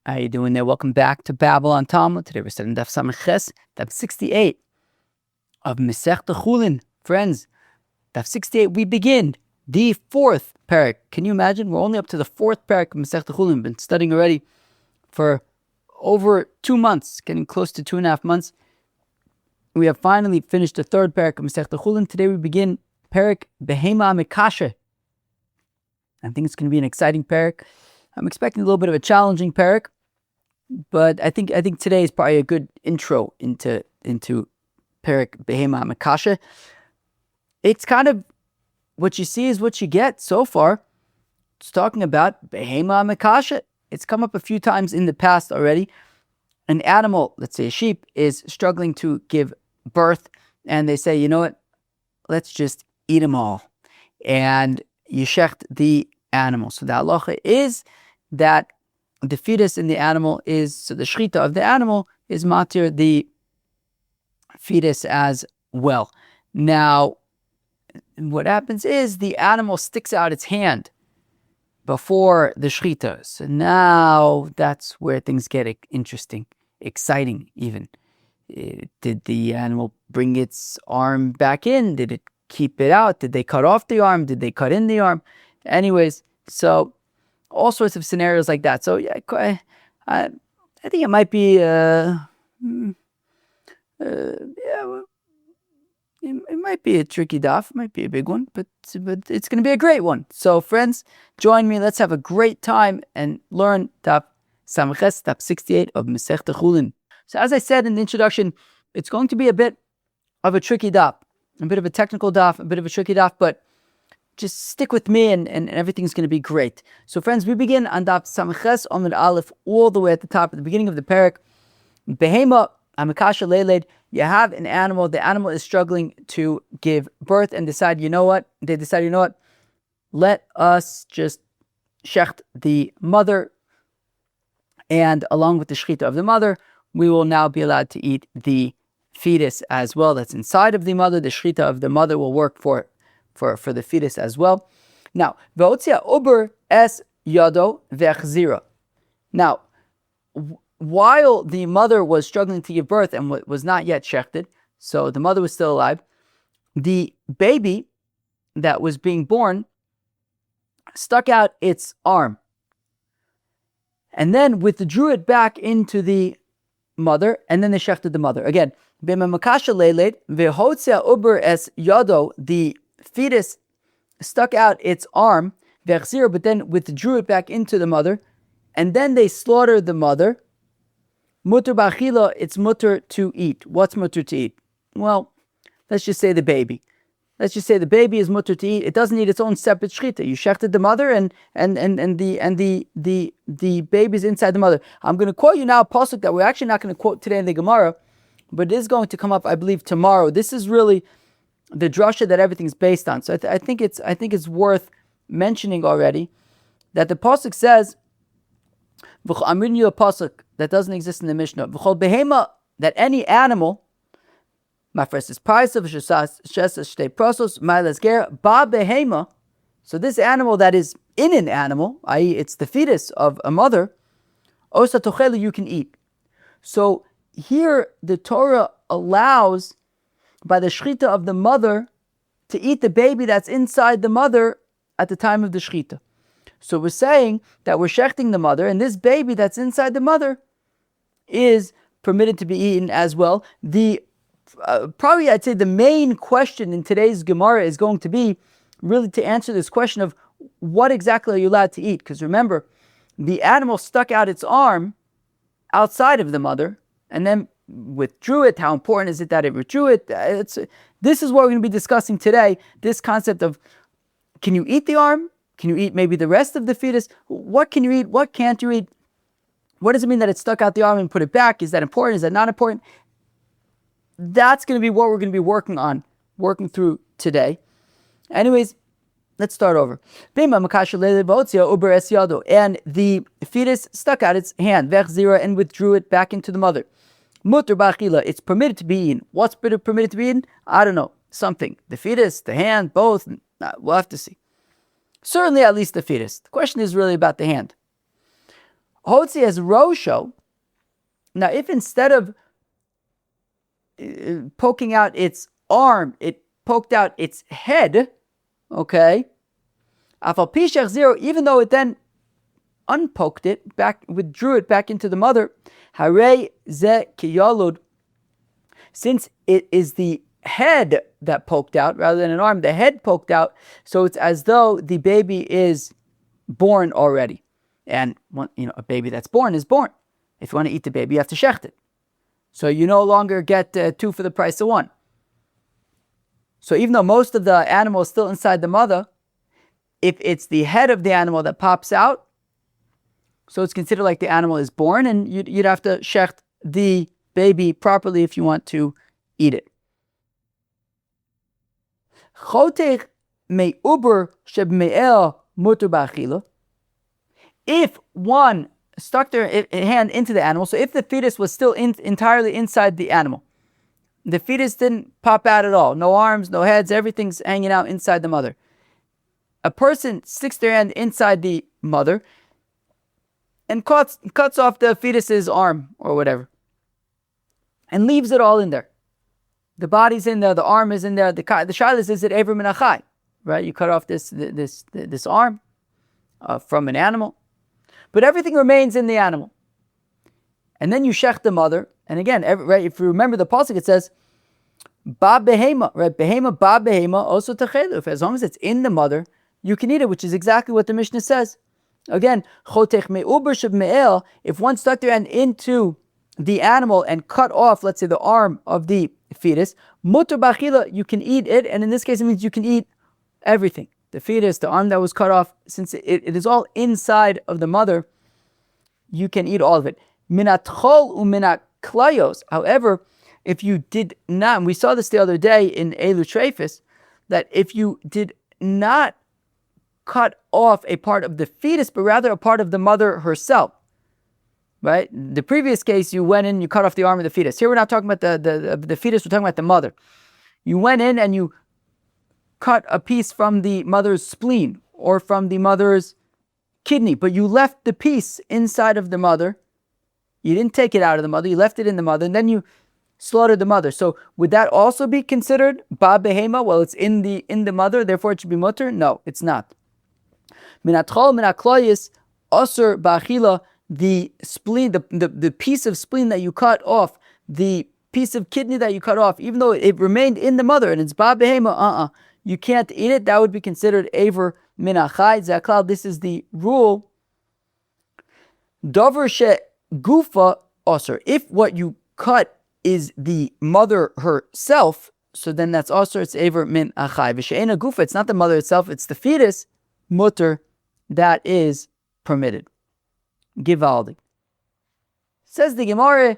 How you doing there? Welcome back to Babble on Talmud. Today we're studying Daf Samches, Daf 68 of Masechta Chullin. Friends, Daf 68, we begin the fourth parak. Can you imagine? We're only up to the fourth parak of Masechta Chullin. We've been studying already for over 2 months, getting close to 2.5 months. We have finally finished the third parak of Masechta Chullin. Today we begin parak Behema Mikashe. I think it's going to be an exciting parak. I'm expecting a little bit of a challenging parak, but I think today is probably a good intro into parak Behema Mikashe. It's kind of what you see is what you get so far. It's talking about Behema Mikashe. It's come up a few times in the past already. An animal, let's say a sheep, is struggling to give birth, and they say, you know what, let's just eat them all. And you shecht the animal. So the halacha is that the fetus in the animal is, so the shechita of the animal is matir the fetus as well. Now, what happens is the animal sticks out its hand before the shechita. So now that's where things get interesting, exciting even. Did the animal bring its arm back in? Did it keep it out? Did they cut off the arm? Did they cut in the arm? Anyways, so all sorts of scenarios like that. So yeah, I think it might be, it might be a tricky daf, it might be a big one, but it's going to be a great one. So friends, join me. Let's have a great time and learn Daf Samches, Daf 68 of Masechta Chullin. So as I said in the introduction, it's going to be a bit of a tricky daf, a bit of a technical daf, a bit of a tricky daf, but just stick with me and everything's going to be great. So friends, we begin on Daf Samches Amud Aleph all the way at the top, at the beginning of the parak. Behema Amikasha Leiled. You have an animal, the animal is struggling to give birth and they decide, you know what, let us just shecht the mother, and along with the shechita of the mother, we will now be allowed to eat the fetus as well that's inside of the mother. The shechita of the mother will work for the fetus as well. Now, ve'otzia uber es yado ve'chzira. Now, while the mother was struggling to give birth and was not yet shechted, so the mother was still alive, the baby that was being born stuck out its arm and then withdrew it back into the mother, and then they shechted the mother. Again, b'memakasha leiled ve'hotzia uber es yado, the fetus stuck out its arm, ve'chzira, but then withdrew it back into the mother, and then they slaughtered the mother. Mutter b'achila, it's mutter to eat. What's mutter to eat? Well, let's just say the baby. Let's just say the baby is mutter to eat. It doesn't need its own separate shechita. You shechted the mother, and the baby's inside the mother. I'm going to quote you now a pasuk that we're actually not going to quote today in the Gemara, but it is going to come up, I believe, tomorrow. This is really the drasha that everything's based on. So I think it's worth mentioning already that the pasuk says, I'm reading you a pasuk that doesn't exist in the Mishnah. V'chol behema, that any animal, my first is paisa v'shesas shtei prosos ma'ales ger ba behema. So this animal that is in an animal, i.e., it's the fetus of a mother, osa tochelu, you can eat. So here the Torah allows, by the shechita of the mother, to eat the baby that's inside the mother at the time of the shechita. So we're saying that we're shechting the mother, and this baby that's inside the mother is permitted to be eaten as well. The probably I'd say the main question in today's Gemara is going to be really to answer this question of what exactly are you allowed to eat? Because remember, the animal stuck out its arm outside of the mother and then withdrew it. How important is it that it withdrew it? This is what we're going to be discussing today, this concept of, can you eat the arm? Can you eat maybe the rest of the fetus? What can you eat? What can't you eat? What does it mean that it stuck out the arm and put it back? Is that important? Is that not important? That's going to be what we're going to be working through today. Anyways, let's start over. And the fetus stuck out its hand, and withdrew it back into the mother. Mutter b'achila, it's permitted to be eaten. What's permitted to be eaten? I don't know. Something. The fetus, the hand, both. We'll have to see. Certainly at least the fetus. The question is really about the hand. Hotzi as Rosho. Now, if instead of poking out its arm, it poked out its head, okay? Afal Pishach zero, even though it then unpoked it, withdrew it back into the mother, Hare ze kiyalud, since it is the head that poked out rather than an arm, the head poked out, so it's as though the baby is born already. And a baby that's born is born. If you want to eat the baby, you have to shecht it. So you no longer get 2 for the price of 1. So even though most of the animal is still inside the mother, if it's the head of the animal that pops out, so it's considered like the animal is born, and you'd have to shecht the baby properly if you want to eat it. Chotech me'uber shebme'el muter ba'achila. If one stuck their hand into the animal, so if the fetus was still entirely inside the animal, the fetus didn't pop out at all, no arms, no heads, everything's hanging out inside the mother. A person sticks their hand inside the mother and cuts off the fetus's arm or whatever, and leaves it all in there. The body's in there, the arm is in there. The shaila is it ever min achai, right? You cut off this arm from an animal, but everything remains in the animal. And then you shech the mother, and again, right? If you remember the pasuk, it says ba behema, right? Behema ba behema also techelu. As long as it's in the mother, you can eat it, which is exactly what the Mishnah says. Again, chotech me'uber sheb me'el, if one stuck their hand into the animal and cut off, let's say, the arm of the fetus, muter b'achila, you can eat it, and in this case it means you can eat everything. The fetus, the arm that was cut off, since it is all inside of the mother, you can eat all of it. Minat chol u'minat klayos. However, if you did not, and we saw this the other day in Elu Treifis, that if you did not cut off a part of the fetus, but rather a part of the mother herself, right? The previous case, you went in, you cut off the arm of the fetus. Here we're not talking about the fetus, we're talking about the mother. You went in and you cut a piece from the mother's spleen or from the mother's kidney, but you left the piece inside of the mother. You didn't take it out of the mother, you left it in the mother, and then you slaughtered the mother. So would that also be considered ba behema? Well, it's in the mother, therefore it should be mutter? No, it's not. Minatchol minakloyis osur ba'achila, the spleen, the piece of spleen that you cut off, the piece of kidney that you cut off, even though it remained in the mother and it's ba behema, you can't eat it. That would be considered aver min achai zaklal. This is the rule. Dover she gufa osur. If what you cut is the mother herself, so then that's osur. It's aver min achai. V'she'ena gufa. It's not the mother itself. It's the fetus. Mutter. That is permitted. Givaldi. Says the Gemara,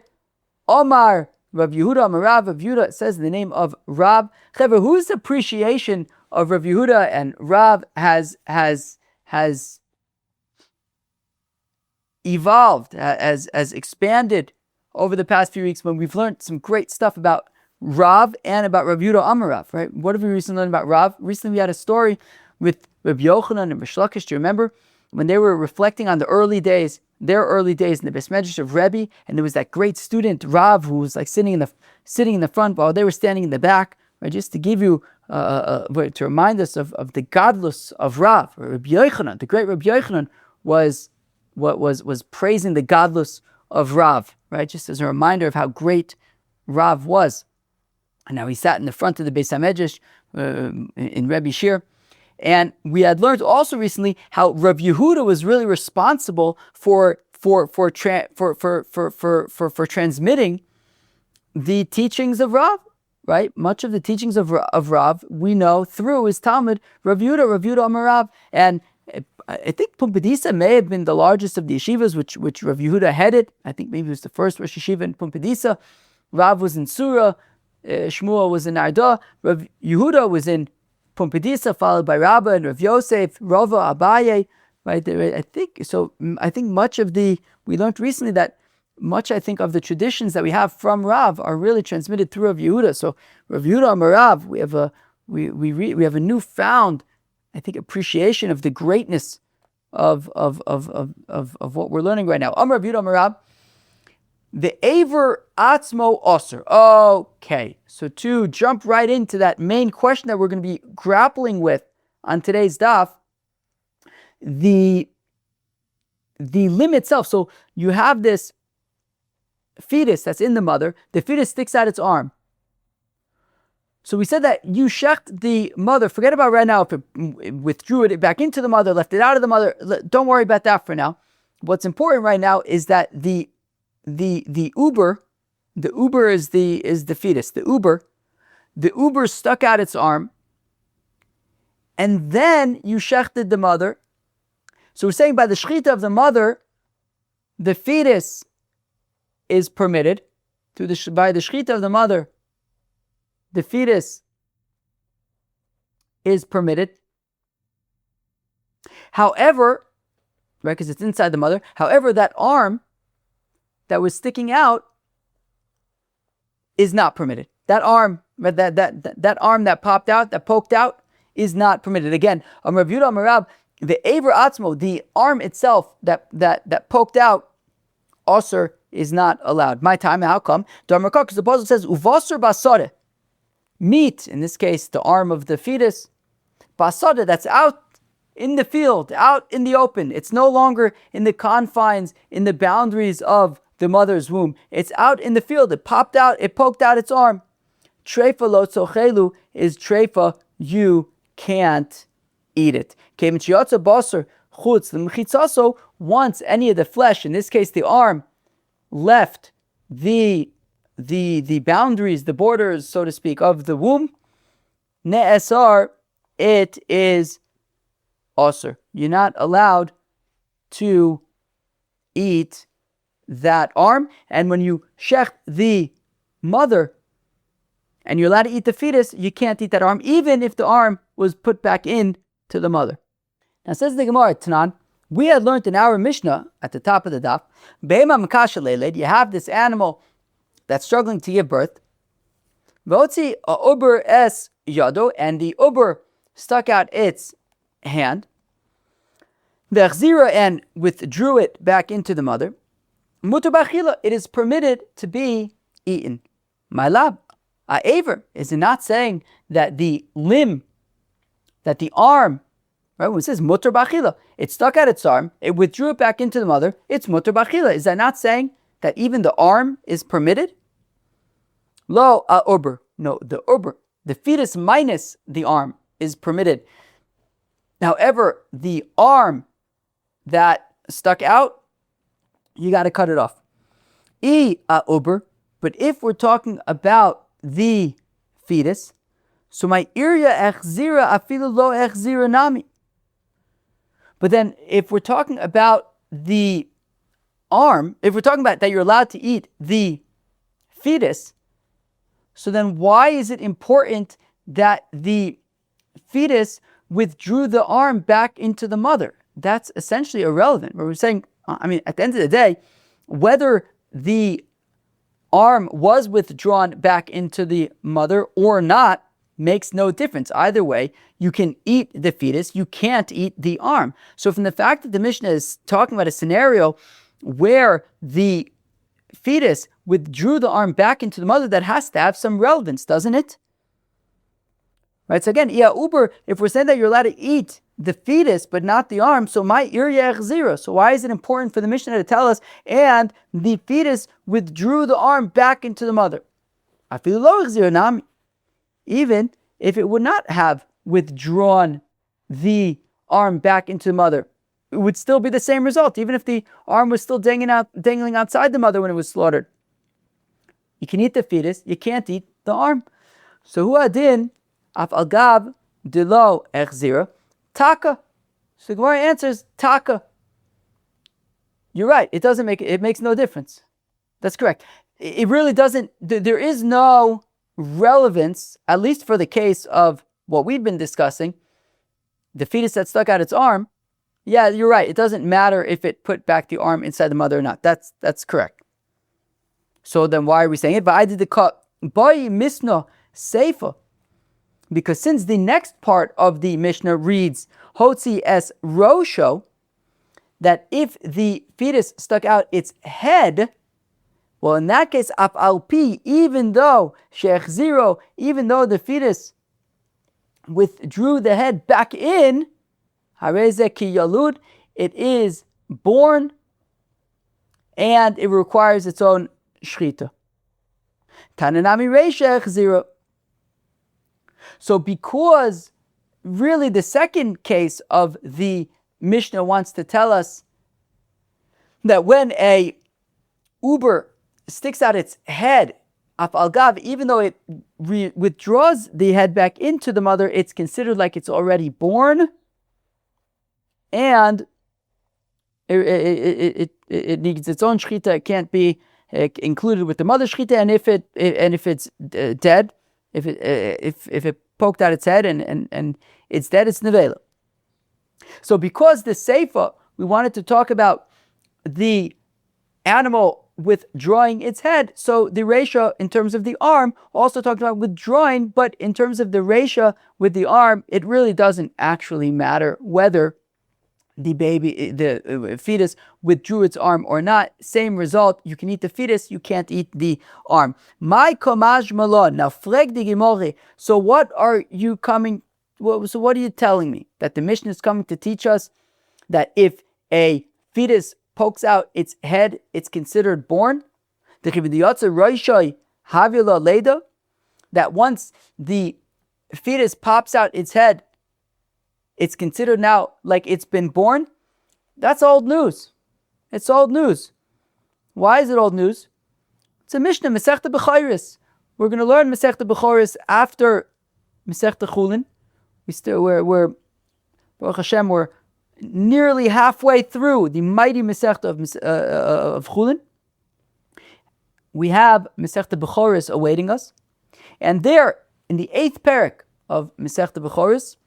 Omar Rav Yehuda Amar Rav. Rav Yehuda says the name of Rav. However, whose appreciation of Rav Yehuda and Rav has evolved, has expanded over the past few weeks when we've learned some great stuff about Rav and about Rav Yehuda Amar Rav, right? What have we recently learned about Rav? Recently we had a story with Rabbi Yochanan and Rish Lakish. Do you remember when they were reflecting on their early days in the Beis Medrash of Rebbe, and there was that great student Rav who was like sitting in the front while they were standing in the back, right? Just to give you to remind us of the godless of Rav. Rabbi Yochanan, the great Rabbi Yochanan, was praising the godless of Rav, right? Just as a reminder of how great Rav was. And now he sat in the front of the Beis Medrash in Rebbe Shir. And we had learned also recently how Rav Yehuda was really responsible for transmitting the teachings of Rav, right? Much of the teachings of Rav we know through his Talmud, Rav Yehuda Amar Rav. And I think Pumbedisa may have been the largest of the yeshivas which Rav Yehuda headed. I think maybe it was the first Rosh Yeshiva in Pumbedisa. Rav was in Surah, Shmuel was in Arda, Rav Yehuda was in Pumbedisa, followed by Rabba and Rav Yosef, Rava, Abaye, right? I think much of we learned recently that much, I think, of the traditions that we have from Rav are really transmitted through Rav Yehuda. So Rav Yehuda Amar Rav, we have a newfound, I think, appreciation of the greatness of what we're learning right now. Amar Rav Yudah Amar Rab, the Aver Atzmo Osir. Okay, so to jump right into that main question that we're going to be grappling with on today's daf, the limb itself. So you have this fetus that's in the mother. The fetus sticks out its arm. So we said that you shecht the mother. Forget about right now if it withdrew it back into the mother, left it out of the mother. Don't worry about that for now. What's important right now is that the uber is the fetus. The uber stuck out its arm, and then you shechted the mother. So we're saying by the shechita of the mother, the fetus is permitted. By the shechita of the mother, the fetus is permitted. However, right, because it's inside the mother. However, that arm that was sticking out is not permitted. That arm, that arm that popped out, that poked out, is not permitted. Again, Rav Yudah Amar Rab, the Aver Atzmo, the arm itself that poked out, Osir is not allowed. My time, how come? Because the puzzle says Uvasir basare, meat, in this case, the arm of the fetus, basare, that's out in the field, out in the open. It's no longer in the confines, in the boundaries of the mother's womb. It's out in the field. It popped out, it poked out its arm. Treifa lo tzochelu is treifa, you can't eat it. Once any of the flesh, in this case the arm, left the boundaries, the borders, so to speak, of the womb, ne'esar, it is osir. You're not allowed to eat that arm. And when you shech the mother and you're allowed to eat the fetus, you can't eat that arm, even if the arm was put back in to the mother. Now says the Gemara, Tanan, we had learned in our Mishnah at the top of the daf, Be'ema Makasha Leiled, you have this animal that's struggling to give birth. Votzi uber es yado, and the uber stuck out its hand. V'echzira, and withdrew it back into the mother. Mutar b'achila, it is permitted to be eaten. My lab, Aver, is it not saying that the limb, that the arm, right, when it says mutar b'achila, it stuck out its arm, it withdrew it back into the mother, it's mutar b'achila. Is that not saying that even the arm is permitted? Lo uber, no, the uber, the fetus minus the arm is permitted. However, the arm that stuck out, you got to cut it off. Uber, but if we're talking about the fetus, so my irya echzira afilu lo echzira nami. But then if we're talking about the arm, if we're talking about that you're allowed to eat the fetus, so then why is it important that the fetus withdrew the arm back into the mother? That's essentially irrelevant. We're saying, I mean, at the end of the day, whether the arm was withdrawn back into the mother or not makes no difference. Either way, you can eat the fetus, you can't eat the arm. So from the fact that the Mishnah is talking about a scenario where the fetus withdrew the arm back into the mother, that has to have some relevance, doesn't it? Right, so again, uber, if we're saying that you're allowed to eat the fetus but not the arm, so my irya zero. So why is it important for the Mishnah to tell us, and the fetus withdrew the arm back into the mother? I feel low nami. Even if it would not have withdrawn the arm back into the mother, it would still be the same result, even if the arm was still dangling outside the mother when it was slaughtered. You can eat the fetus, you can't eat the arm. So hu adin af algav delo echzira taka. So the Gemara answers taka. You're right. It makes no difference. That's correct. It really doesn't. There is no relevance, at least for the case of what we've been discussing, the fetus that stuck out its arm. Yeah, you're right. It doesn't matter if it put back the arm inside the mother or not. That's correct. So then why are we saying it? But I did the cut by misno seifa, because since the next part of the Mishnah reads Hotzi es Rosho, that if the fetus stuck out its head, well, in that case, ap alpi, even though the fetus withdrew the head back in, hareze ki yalud, it is born and it requires its own shchita. Tananami reisha chzira. So because really the second case of the Mishnah wants to tell us that when a uber sticks out its head, af al gav, even though it withdraws the head back into the mother, it's considered like it's already born, and it needs its own shchita. It can't be included with the mother's shchita, and if it's dead, if it poked out its head and it's dead, it's nevela. So because the seifa, we wanted to talk about the animal withdrawing its head, so the reisha in terms of the arm also talked about withdrawing, but in terms of the reisha with the arm, it really doesn't actually matter whether the fetus withdrew its arm or not. Same result. You can eat the fetus, you can't eat the arm. My komaj malon. Now fleg di gemore. So what are you telling me? That the Mishnah is coming to teach us that if a fetus pokes out its head, it's considered born? That once the fetus pops out its head, it's considered now like it's been born? That's old news. It's old news. Why is it old news? It's a Mishnah, Masechta B'chayris. We're going to learn Masechta B'chayris after Masechta Chullin. We're Baruch Hashem, we're nearly halfway through the mighty Masechta of Chullin. We have Masechta B'chayris awaiting us. And there, in the 8th parak of Masechta B'chayris,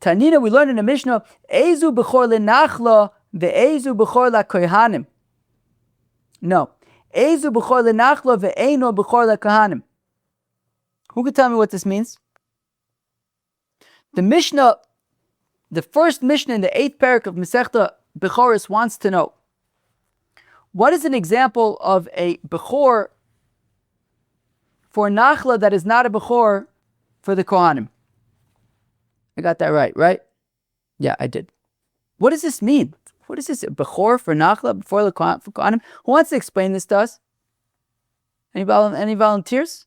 Tanina, we learn in the Mishnah, Ezu b'chor lenachla ve'ezu b'chor lakohanim. No. Ezu b'chor lenachla ve'eino b'chor lakohanim. Who could tell me what this means? The Mishnah, the first Mishnah in the 8th parak of Masechta B'choris wants to know, what is an example of a b'chor for nachla that is not a b'chor for the kohanim? I got that right? Yeah, I did. What does this mean? What is this? Bechor for Nachla, before the Kohanim? Who wants to explain this to us? Any volunteers?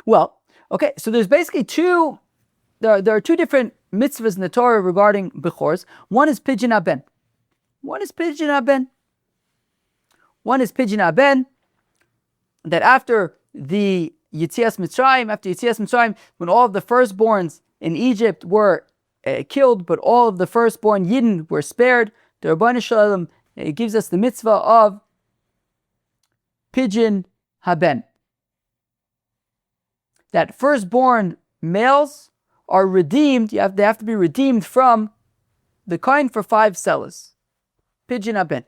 Well, okay, so there's basically there are two different mitzvahs in the Torah regarding Bechors. One is Pidyon Haben. One is Pidyon Haben, that after the Yetzias Mitzrayim, when all of the firstborns in Egypt were killed, but all of the firstborn Yidden were spared, the Rabbeinu Shalom gives us the mitzvah of Pidyon Haben. That firstborn males are redeemed, they have to be redeemed from the coin for 5 selas. Pidyon Haben.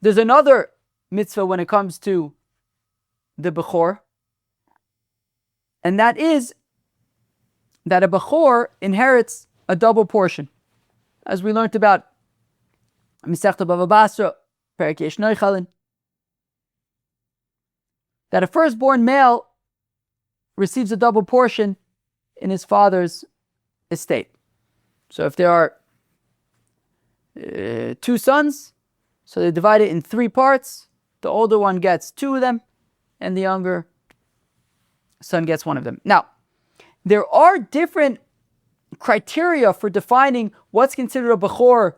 There's another mitzvah when it comes to the Bechor, and that is that a Bechor inherits a double portion. As we learned about Masechta Bava Basra, Perek Yesh Noichalin, that a firstborn male receives a double portion in his father's estate. So if there are 2 sons, so they divide it in 3 parts. The older one gets 2 of them, and the younger son gets 1 of them. Now, there are different criteria for defining what's considered a Bechor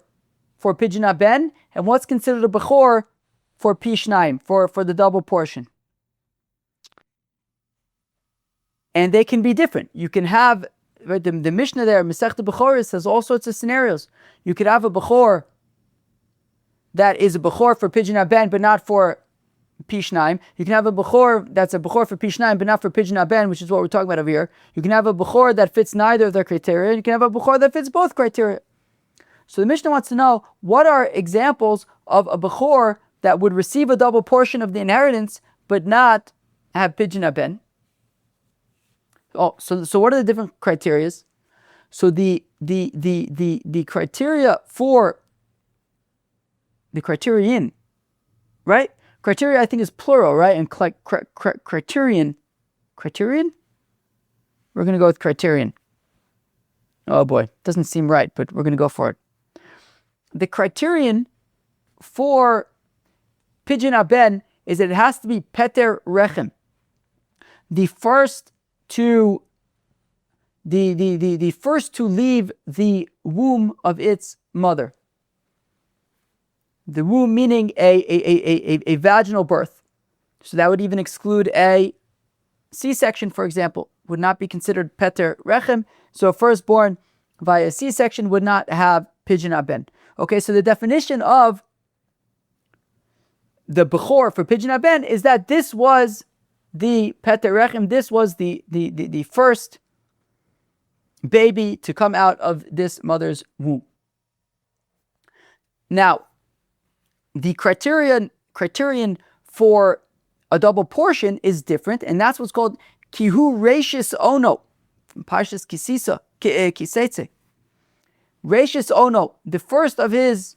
for Pidyon Haben and what's considered a Bechor for Pishnaim, for the double portion. And they can be different. You can have, right, the Mishnah there, Masechta Bechoros, says all sorts of scenarios. You could have a Bechor that is a Bechor for Pidyon Haben, but not for Pishnaim. You can have a Bechor that's a Bechor for Pishnaim, but not for Pidyon Haben, which is what we're talking about over here. You can have a Bechor that fits neither of their criteria. You can have a Bechor that fits both criteria. So the Mishnah wants to know, what are examples of a Bechor that would receive a double portion of the inheritance, but not have Pidyon Haben? So what are the different criterias? So the criteria for the criterion, right? Criteria I think is plural, right? And criterion. We're going to go with criterion. Oh boy, doesn't seem right, but we're going to go for it. The criterion for pidyon haben is that it has to be peter rechem. The first to leave the womb of its mother. The womb meaning a vaginal birth. So that would even exclude a C-section, for example, would not be considered peter rechem. So a firstborn via C-section would not have pidyon haben. Okay, so the definition of the bechor for pidyon haben is that this was the peter rechem, this was the first baby to come out of this mother's womb. Now, the criterion for a double portion is different, and that's what's called kihu reishis ono from Parshas Kiseitze. Reishis ono, the first of the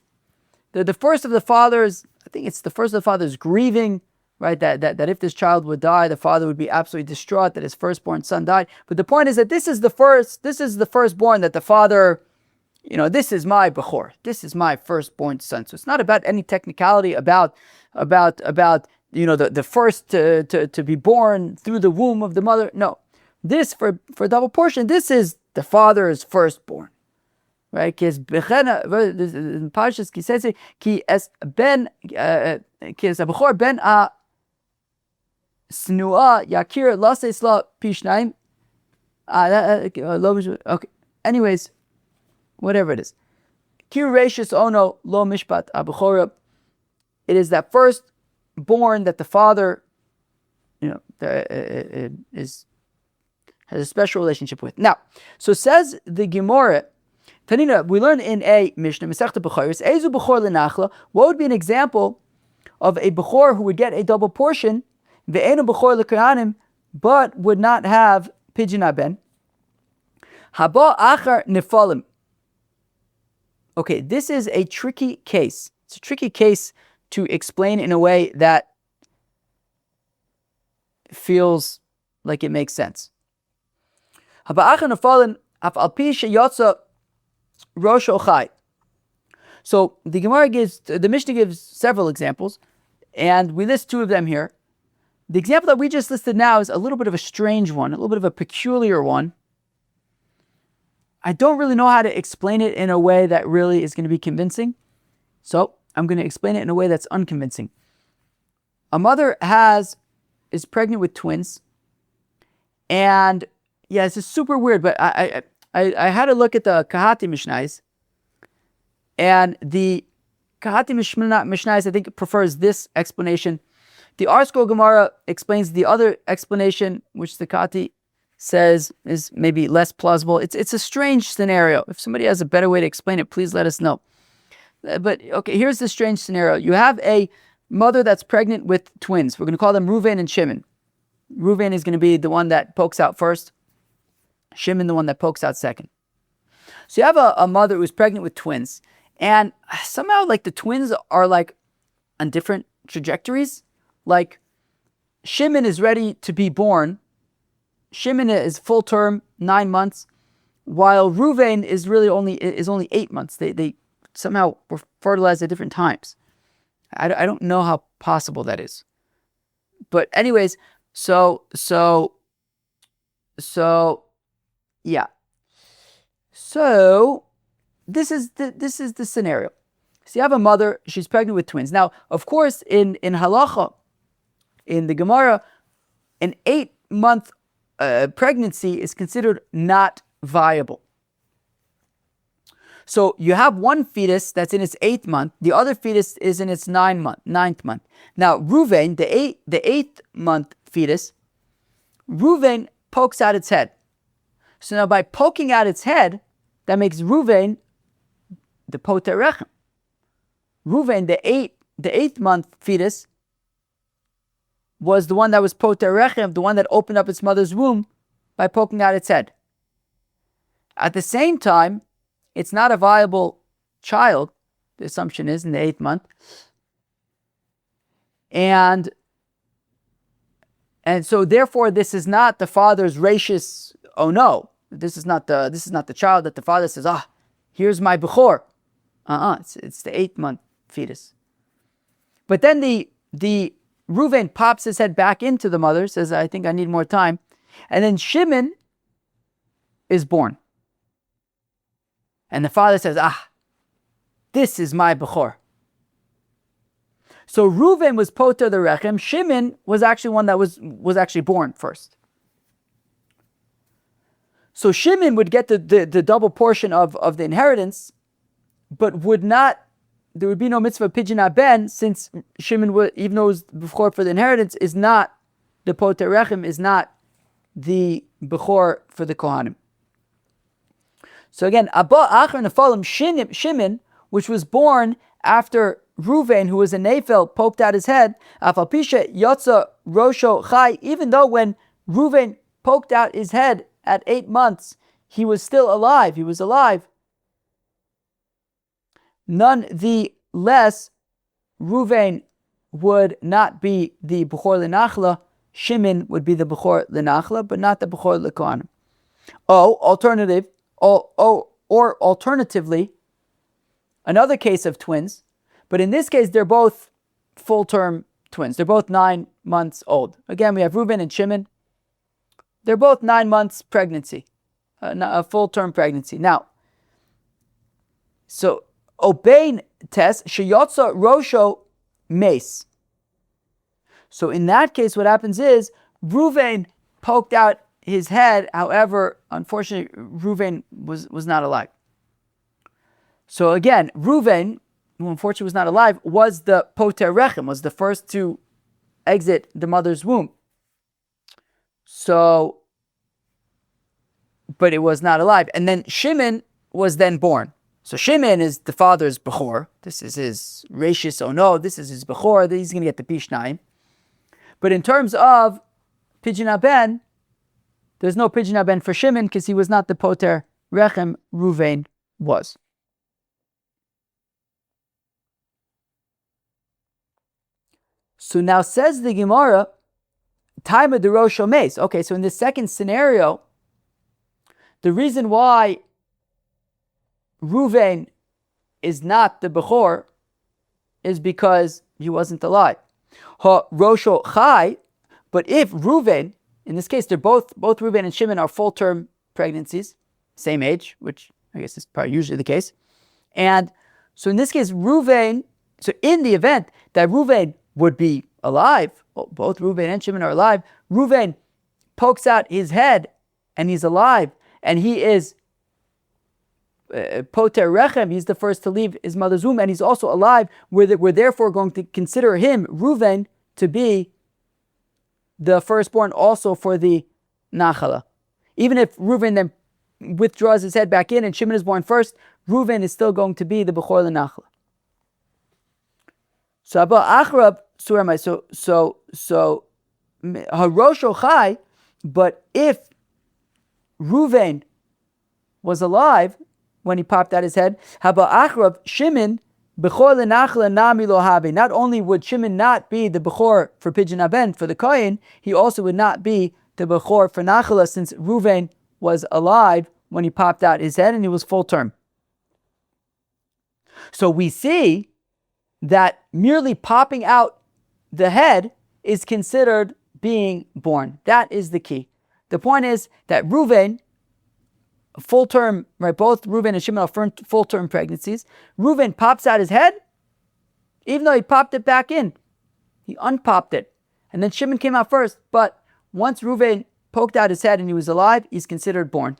fathers. I think it's the first of the fathers grieving, right? That if this child would die, the father would be absolutely distraught that his firstborn son died. But the point is that this is the firstborn that the father, this is my bechor, this is my firstborn son. So it's not about any technicality about the first to be born through the womb of the mother. No, this for double portion, this is the father's firstborn. Right? Ki es Parshas Kiseitze ki es abechor ben a snua yakir laseis la pishnaim. Okay. Anyways, whatever it is, kir reishis ono lo mishpat abechora. It is that firstborn that the father, has a special relationship with. Now, so says the Gemara. Tanina, we learn in a Mishnah, Masechta Bechoros, Ezu Bechor Lenachla, what would be an example of a Bechor who would get a double portion, Ve'enu Bechor Lekahanim, but would not have pidyon haben? Haba Achar Nefalim. Okay, this is a tricky case. It's a tricky case to explain in a way that feels like it makes sense. Haba Achar Nefalim, Af Al Pi Sheyotza Rosh Ochai. So the Mishnah gives several examples, and we list two of them here. The example that we just listed now is a little bit of a strange one, a little bit of a peculiar one. I don't really know how to explain it in a way that really is going to be convincing, so I'm going to explain it in a way that's unconvincing. A mother is pregnant with twins, and this is super weird, but I had a look at the Kahati Mishnais, and the Kahati Mishnais I think prefers this explanation. The Arsko Gemara explains the other explanation, which the Kahati says is maybe less plausible. It's a strange scenario. If somebody has a better way to explain it, please let us know. But okay, here's the strange scenario. You have a mother that's pregnant with twins. We're going to call them Ruvain and Shimon. Ruvain is going to be the one that pokes out first. Shimon, the one that pokes out second. So you have a mother who's pregnant with twins, and somehow like the twins are like on different trajectories. Like Shimon is ready to be born. Shimon is full term, 9 months, while Ruvain is really only 8 months. They somehow were fertilized at different times. I don't know how possible that is. But anyways, so yeah. So this is the scenario. So you have a mother, she's pregnant with twins. Now, of course, in halacha, in the Gemara, an 8-month pregnancy is considered not viable. So you have one fetus that's in its 8th month, the other fetus is in its 9th month. Now, Ruvain, the 8th month fetus, Ruvain pokes out its head. So now by poking out its head, that makes Ruvain the poter rechem. Ruvain, the 8th month fetus, was the one that was poter rechem, the one that opened up its mother's womb by poking out its head. At the same time, it's not a viable child, the assumption is, in the 8th month. And so therefore this is not the father's rachis, oh no, this is not the child that the father says, here's my bechor. It's the 8th month fetus. But then the Reuven pops his head back into the mother, says, I think I need more time. And then Shimon is born. And the father says, this is my bechor. So Reuven was poter the rechem. Shimon was actually one that was actually born first. So Shimon would get the double portion of the inheritance, but there would be no mitzvah pidyon ben, since Shimon, even though it was bechor for the inheritance, is not the poter rechem, is not the bechor for the kohanim. So again, Abba Achar Nefalim Shimon, which was born after Reuven, who was a Nephil, poked out his head. Afalpisha Yotza Rosho Chai. Even though when Reuven poked out his head at 8 months, he was still alive. He was alive. None the less, Reuven would not be the Bechor L'Nachla. Shimon would be the Bechor L'Nachla, but not the Bechor L'Kohanim. Or alternatively, another case of twins, but in this case they're both full-term twins. They're both 9 months old. Again, we have Reuven and Shimon. They're both 9 months pregnancy, a full-term pregnancy. Now, so Obein test sheyotza rosho mace. So in that case, what happens is Reuven poked out his head. However, unfortunately, Reuven was not alive. So again, Reuven, who unfortunately was not alive, was the poter rechem, was the first to exit the mother's womb. So, but it was not alive. And then Shimon was then born. So Shimon is the father's bechor. This is his rachis, oh no, this is his bechor. He's going to get the pishnayim. But in terms of pidyon ben, there's no pidyon ben for Shimon because he was not the poter rechem. Reuven was. So now says the Gemara, time of the Rosh Hashanah. Okay, so in the second scenario, the reason why Reuven is not the Bechor is because he wasn't alive. Rosho Chai, but if Reuven, in this case, they're both Reuven and Shimon are full-term pregnancies, same age, which I guess is probably usually the case. And so in this case, Reuven, so in the event that Reuven would be alive, both Reuven and Shimon are alive, Reuven pokes out his head and he's alive, and he is poter rechem, he's the first to leave his mother's womb, and he's also alive. We're therefore going to consider him, Reuven, to be the firstborn also for the nachala. Even if Reuven then withdraws his head back in and Shimon is born first, Reuven is still going to be the bechor l'nachla. So Abba Achrab Suramai, so Harosho Chai, but if Reuven was alive when he popped out his head, Haba Achrab Shimon Bechor l'Nachla Nami Lo Habe. Not only would Shimon not be the Bechor for pidyon ben, for the Kohen, he also would not be the Bechor for Nachala, since Reuven was alive when he popped out his head and he was full term. So we see that merely popping out the head is considered being born. That is the key. The point is that Reuven, full term, right? Both Reuven and Shimon are full term pregnancies. Reuven pops out his head, even though he popped it back in. He unpopped it. And then Shimon came out first. But once Reuven poked out his head and he was alive, he's considered born.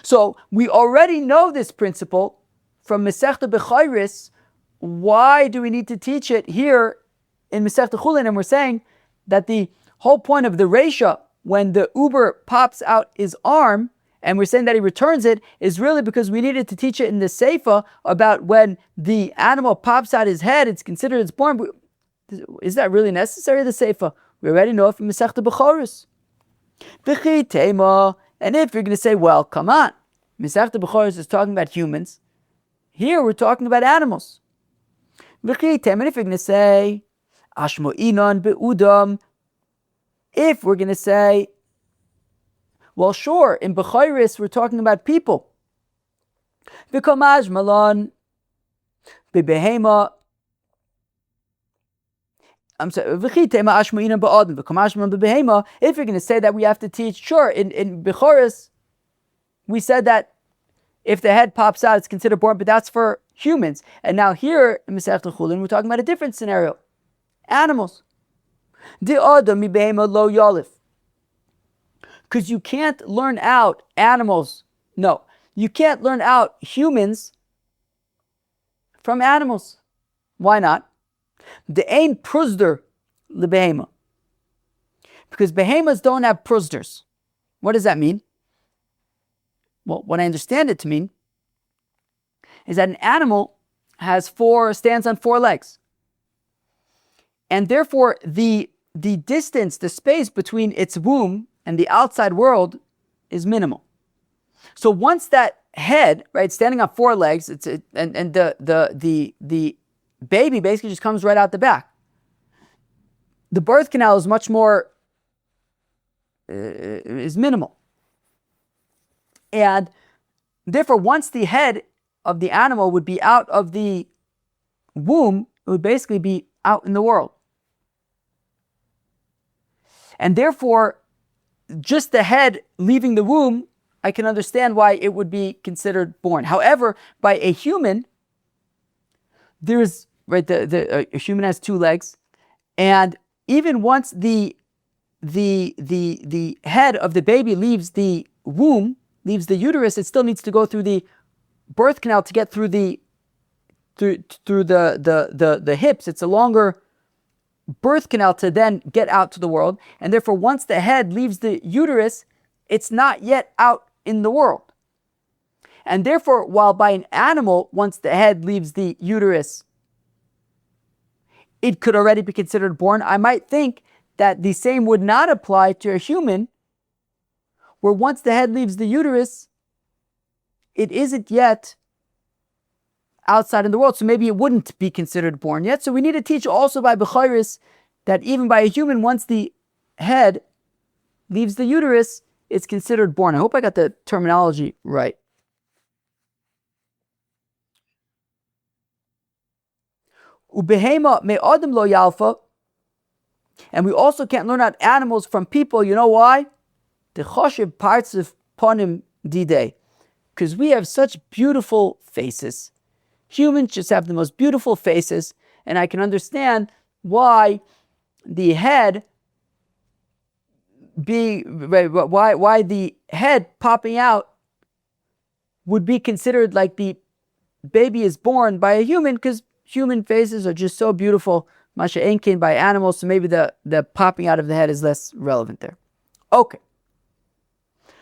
So we already know this principle from Masechta Bechayris. Why do we need to teach it here in Masechta Chullin? And we're saying that the whole point of the Reisha, when the Uber pops out his arm, and we're saying that he returns it, is really because we needed to teach it in the Seifa about when the animal pops out his head, it's considered it's born. Is that really necessary, the Seifa? We already know it from Masechta Bechayris. And if you're going to say, well, come on, Masechta Bechoros is talking about humans. Here we're talking about animals. And if you're going to say, Ashmo'inon be'udam, if we're going to say, well, sure, in Bechoros we're talking about people. V'kamaj malon be'behema. I'm sorry. If you're going to say that we have to teach, sure, in Bechoros, we said that if the head pops out, it's considered born, but that's for humans. And now here in Masechta Chullin, we're talking about a different scenario. Animals. Because you can't learn out animals. No, you can't learn out humans from animals. Why not? The ain pruzder lebehema. Because behemoths don't have pruzders. What does that mean? Well, what I understand it to mean is that an animal stands on 4 legs. And therefore, the distance, the space between its womb and the outside world is minimal. So once that head, right, standing on 4 legs, the baby basically just comes right out the back. The birth canal is much more, is minimal. And therefore, once the head of the animal would be out of the womb, it would basically be out in the world. And therefore, just the head leaving the womb, I can understand why it would be considered born. However, by a human, there's, right, a human has 2 legs, and even once the head of the baby leaves the womb, leaves the uterus, it still needs to go through the birth canal to get through the hips. It's a longer birth canal to then get out to the world, and therefore once the head leaves the uterus, it's not yet out in the world. And therefore, while by an animal, once the head leaves the uterus, it could already be considered born, I might think that the same would not apply to a human, where once the head leaves the uterus, it isn't yet outside in the world, so maybe it wouldn't be considered born yet. So we need to teach also by Bechoros that even by a human, once the head leaves the uterus, it's considered born. I hope I got the terminology right. Ubehema me adam lo yalfa, and we also can't learn out animals from people. You know why? The choshev parts of ponim didei, because we have such beautiful faces. Humans just have the most beautiful faces, and I can understand why the head why the head popping out would be considered like the baby is born by a human, because human faces are just so beautiful. Masha Enkin by animals, so maybe the popping out of the head is less relevant there. Okay.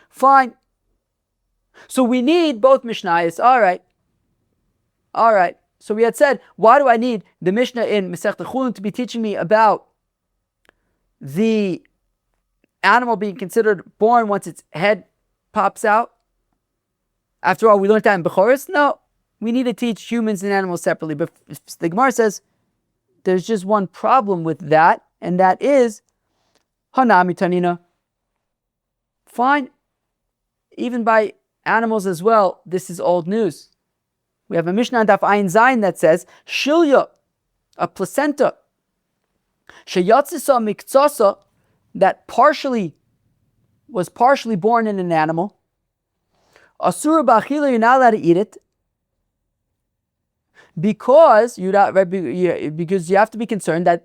Fine. So we need both Mishnayos. All right. So we had said, why do I need the Mishnah in Masechta Chullin to be teaching me about the animal being considered born once its head pops out? After all, we learned that in Bechoros. No, we need to teach humans and animals separately. But the Gemara says there's just one problem with that, and that is Hanami Tanina. Fine. Even by animals as well, this is old news. We have a Mishnah on Daf Ayin Zayin that says, Shilya, a placenta, Sheyatzisa Miktsasa, that was partially born in an animal, Asura Ba'achila, you're not allowed to eat it, because you have to be concerned that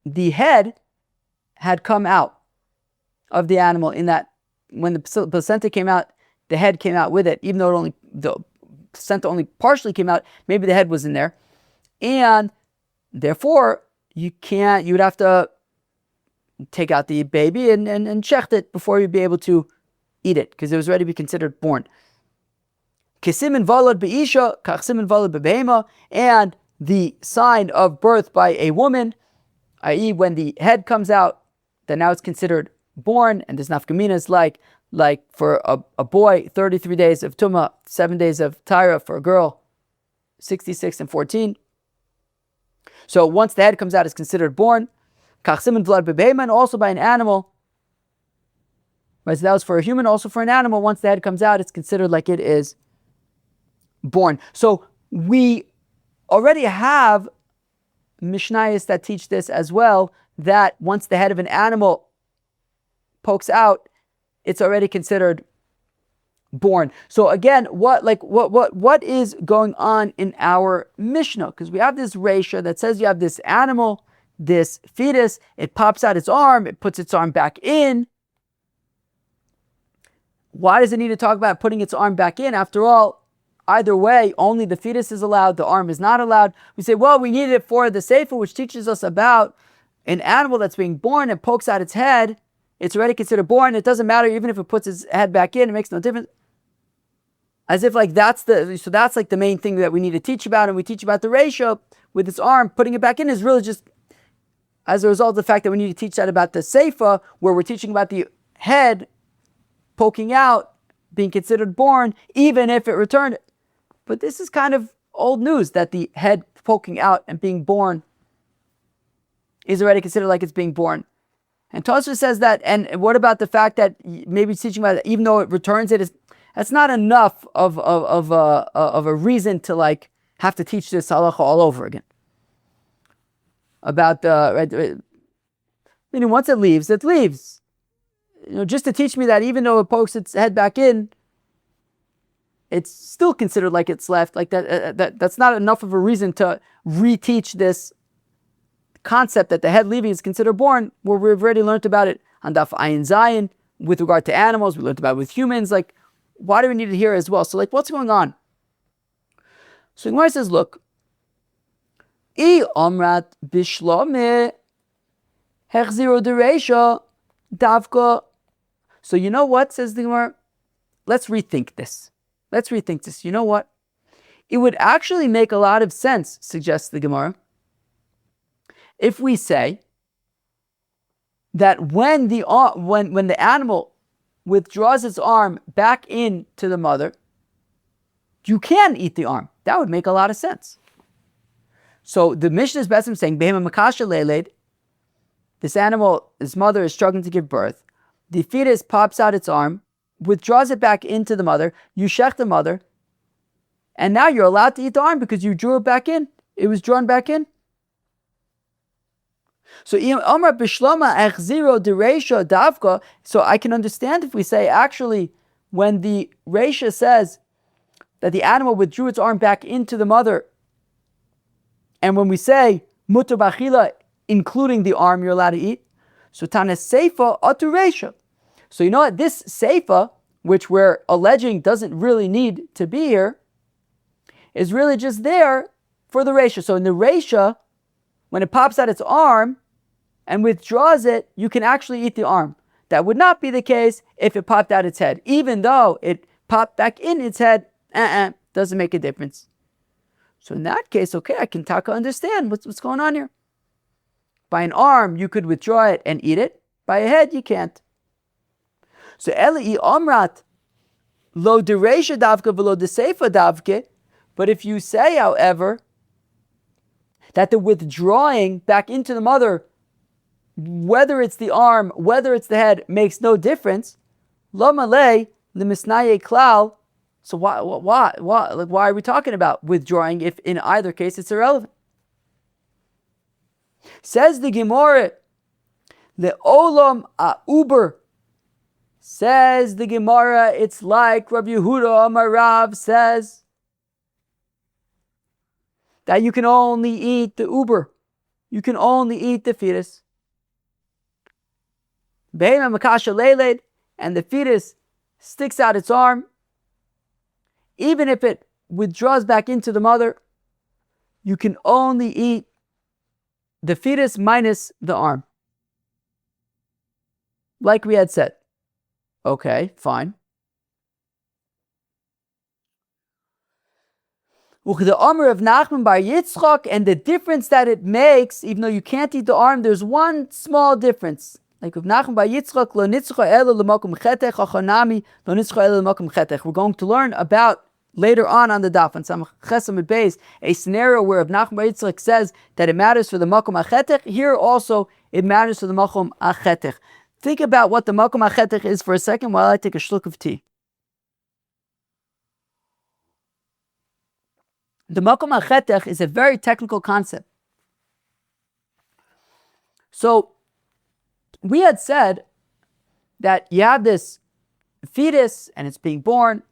the head had come out of the animal, in that when the placenta came out, the head came out with it, even though the placenta only partially came out, maybe the head was in there. And therefore, you would have to take out the baby and check it before you'd be able to eat it, because it was already be considered born. Kesimin valad be'isha, kachsimin valad be'behema, and the sign of birth by a woman, i.e. when the head comes out, then now it's considered born, and there's nafkaminas like like for a boy, 33 days of Tumah, 7 days of Tyra. For a girl, 66 and 14. So once the head comes out, it's considered born. Kachsim and blood bebeiman, also by an animal. Right, so that was for a human, also for an animal. Once the head comes out, it's considered like it is born. So we already have Mishnayos that teach this as well, that once the head of an animal pokes out, it's already considered born. So again, what is going on in our Mishnah? Because we have this ratio that says you have this animal, this fetus, it pops out its arm, it puts its arm back in. Why does it need to talk about putting its arm back in? After all, either way, only the fetus is allowed, the arm is not allowed. We say, well, we need it for the Sefer, which teaches us about an animal that's being born and pokes out its head. It's already considered born. It doesn't matter even if it puts its head back in, it makes no difference. As if like that's like the main thing that we need to teach about, and we teach about the ratio with its arm, putting it back in is really just as a result of the fact that we need to teach that about the Sefer, where we're teaching about the head poking out, being considered born, even if it returned. But this is kind of old news that the head poking out and being born is already considered like it's being born. And Tosfos says that, and what about the fact that maybe it's teaching about it, even though it returns it, that's not enough of a reason to like have to teach this halacha all over again. About the, meaning once it leaves, it leaves. Just to teach me that even though it pokes its head back in, it's still considered like it's left. Like that's not enough of a reason to reteach this concept that the head leaving is considered born, where we've already learned about it on Daf Ayin Zayin with regard to animals. We learned about it with humans. Like, why do we need it here as well? So, like, what's going on? So Gemara says, look, I omrat bishlome hechziro dereisha davka. So you know what, says the Gemara? Let's rethink this. You know what? It would actually make a lot of sense, suggests the Gemara, if we say that when the animal withdraws its arm back into the mother, you can eat the arm. That would make a lot of sense. So the Mishnah is basically saying, Behema makasha leiled, this animal, his mother is struggling to give birth. The fetus pops out its arm, withdraws it back into the mother, you shech the mother, and now you're allowed to eat the arm because you drew it back in. It was drawn back in. So so I can understand if we say, actually, when the Reisha says that the animal withdrew its arm back into the mother, and when we say mutar b'achila, including the arm you're allowed to eat, so Tana Seifa atu Reisha. So you know what? This Seifa, which we're alleging doesn't really need to be here, is really just there for the Reisha. So in the Reisha, when it pops out its arm and withdraws it, you can actually eat the arm. That would not be the case if it popped out its head. Even though it popped back in its head, doesn't make a difference. So in that case, okay, I can understand what's going on here. By an arm, you could withdraw it and eat it. By a head, you can't. So Eli Omrat lo dereisha davke v'lo deseifa davke. But if you say, however, that the withdrawing back into the mother, whether it's the arm, whether it's the head, makes no difference, lo malei lemisnaye klal. So why are we talking about withdrawing if in either case it's irrelevant? Says the Gemara, le'olam uber. Says the Gemara, it's like Rabbi Yehuda Amar Rav says that you can only eat the uber. You can only eat the fetus. Behema makasha leiled, and the fetus sticks out its arm. Even if it withdraws back into the mother, you can only eat the fetus minus the arm. Like we had said. Okay, fine. The Amr of Nachman bar Yitzchak, and the difference that it makes, even though you can't eat the arm, there's one small difference. Like Rav Nachman bar Yitzchak, lo nitzcha ela l'makom chetech, hachanami lo nitzcha ela l'makom chetech. We're going to learn about later on the daf on Samach Chesam and Beis a scenario where Rav Nachman bar Yitzchak says that it matters for the makom achetech. Here also it matters for the makom achetech. Think about what the makom achetech is for a second while I take a shluck of tea. The makom achetech is a very technical concept. So we had said that you have this fetus and it's being born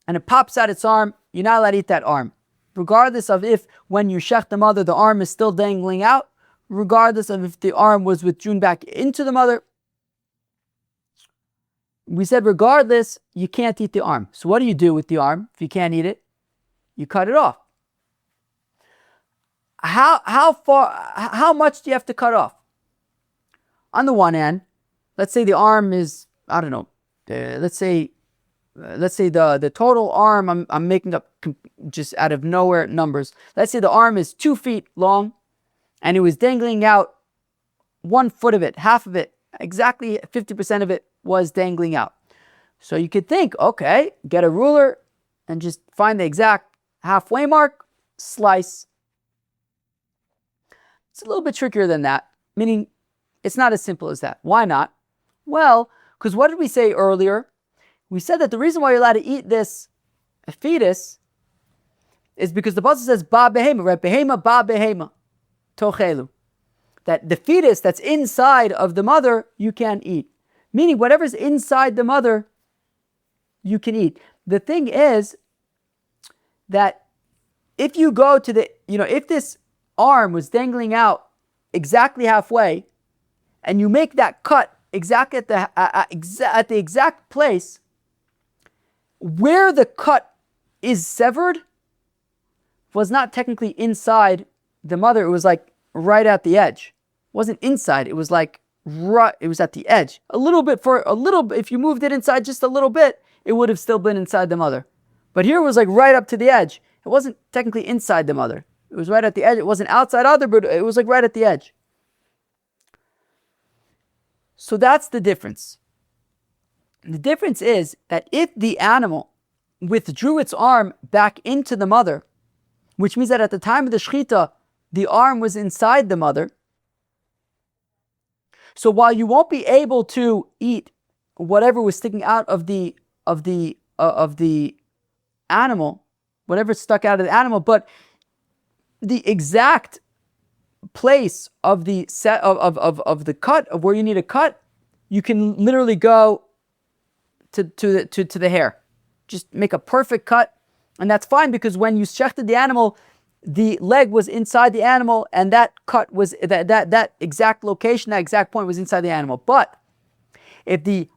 and it pops out its arm. You're not allowed to eat that arm, regardless of if when you shech the mother the arm is still dangling out, regardless of if the arm was withdrawn back into the mother. We said regardless, you can't eat the arm. So what do you do with the arm if you can't eat it? You cut it off. How much do you have to cut off? On the one hand, let's say the arm is, I don't know, let's say the total arm, I'm making up just out of nowhere numbers. Let's say the arm is 2 feet long and it was dangling out 1 foot of it, half of it, exactly 50% of it was dangling out. So you could think, okay, get a ruler and just find the exact halfway mark, slice. It's a little bit trickier than that, meaning it's not as simple as that. Why not? Well, because what did we say earlier? We said that the reason why you're allowed to eat this fetus is because the pasuk says ba behema, right? Behema ba behema tochelu. That the fetus that's inside of the mother you can't eat. Meaning whatever's inside the mother you can eat. The thing is that if you go to the, if this arm was dangling out exactly halfway, and you make that cut exactly at the exact place where the cut is severed was not technically inside the mother. It was like right at the edge. It wasn't inside. It was like right. It was at the edge. If you moved it inside just a little bit, it would have still been inside the mother. But here it was like right up to the edge. It wasn't technically inside the mother. It was right at the edge. It wasn't outside either, but it was like right at the edge. So that's the difference. The difference is that if the animal withdrew its arm back into the mother, which means that at the time of the shechita, the arm was inside the mother. So while you won't be able to eat whatever was sticking out of the animal, whatever stuck out of the animal, but the exact place of the set of the cut of where you need a cut, you can literally go to the hair, just make a perfect cut, and that's fine because when you shechted the animal, the leg was inside the animal, and that cut was that exact location, that exact point was inside the animal. But if the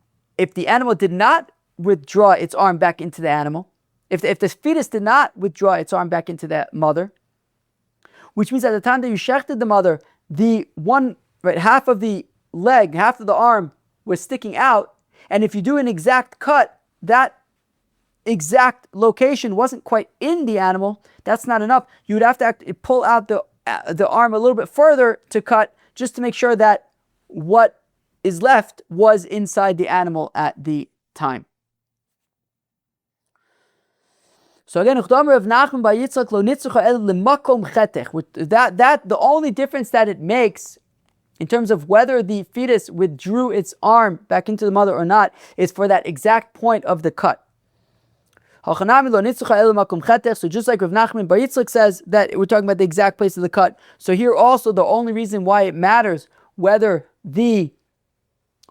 animal did not withdraw its arm back into the animal, if the fetus did not withdraw its arm back into the mother, which means at the time that you shechted the mother, the half of the leg, half of the arm was sticking out, and if you do an exact cut, that exact location wasn't quite in the animal, that's not enough. You would have to pull out the arm a little bit further to cut, just to make sure that what is left was inside the animal at the time. So again, the only difference that it makes in terms of whether the fetus withdrew its arm back into the mother or not is for that exact point of the cut. So just like Rav Nachman bar Yitzchak says that we're talking about the exact place of the cut. So here also the only reason why it matters whether the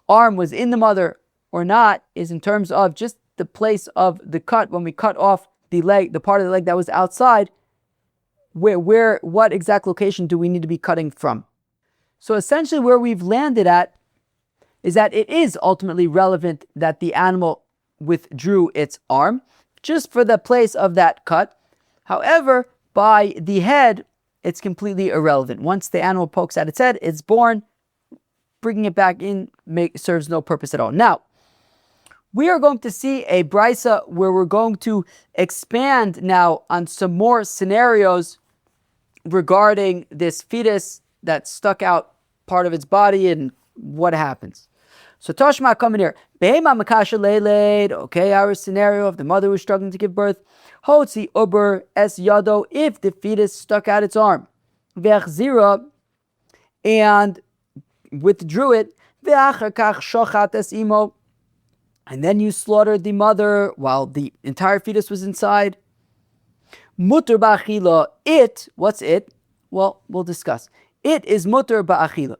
arm was in the mother or not is in terms of just the place of the cut. When we cut off the leg, the part of the leg that was outside, what exact location do we need to be cutting from? So essentially where we've landed at is that it is ultimately relevant that the animal withdrew its arm just for the place of that cut. However, by the head, it's completely irrelevant. Once the animal pokes out its head, it's born. Bringing it back in serves no purpose at all. Now, we are going to see a brisa where we're going to expand now on some more scenarios regarding this fetus that stuck out part of its body and what happens. So Tashma coming here. Behema makasha leiled. Okay, our scenario of the mother who was struggling to give birth. Hotzi uber es yado, if the fetus stuck out its arm. Ve'achzira, and withdrew it. Ve'achar kach shochat es imo, and then you slaughtered the mother while the entire fetus was inside. Mutter ba'achila. It, what's it? Well, we'll discuss. It is mutter ba'achila,